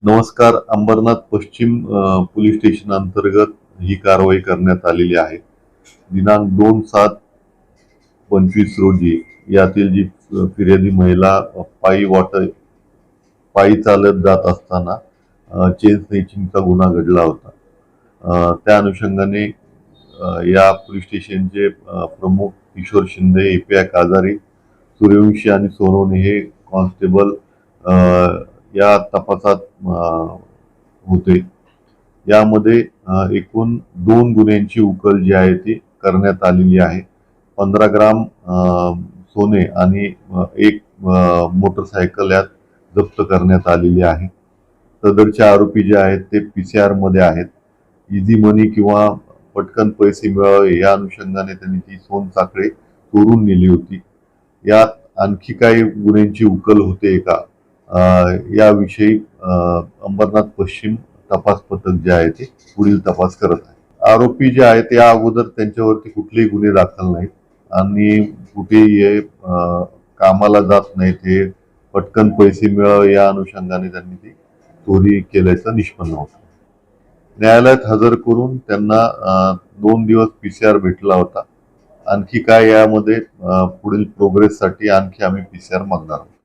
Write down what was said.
नमस्कार. अंबरनाथ पश्चिम police station अंतर्गत ही कारवाई करण्यात आलेली आहे. दिनांक 2/7/25 रोजी यातील जी फिर्यादी महिला पायी चालत जात असताना चेन स्नेचिंगचा गुन्हा घडला होता. त्या अनुषंगाने या पोलीस स्टेशनचे प्रमुख किशोर शिंदे, एपीआय काजारी, सूर्यवंशी आणि सोनवणे हे कॉन्स्टेबल या तपासात होते. यामध्ये एकूण 2 गुन्ह्यांची उकल जी आहे ती करण्यात आलेली आहे. 15 ग्राम सोने आणि एक मोटरसायकल यात जप्त करण्यात आलेली आहे. सदरचे आरोपी जे आहेत ते पीसीआर मध्ये आहेत. इझी मनी किंवा पटकन पैसे मिळावे या अनुषंगाने त्यांनी ती सोनसाखळी चोरून नेली होती. यात आणखी काही गुन्ह्यांची उकल होते का याविषयी अंबरनाथ पश्चिम तपास पथक जे आहे ते पुढील तपास करत आहे. आरोपी जे आहेत ते या अगोदर त्यांच्यावरती कुठलेही गुन्हे दाखल नाहीत आणि कुठेही हे कामाला जात नाहीत. हे पटकन पैसे मिळावे या अनुषंगाने त्यांनी ती चोरी केल्याचं निष्पन्न होतं. न्यायालयात हजर करून त्यांना 2 दिवस पीसीआर भेटला होता. आणखी काय यामध्ये पुढील प्रोग्रेससाठी आणखी आम्ही पीसीआर मागणार आहोत.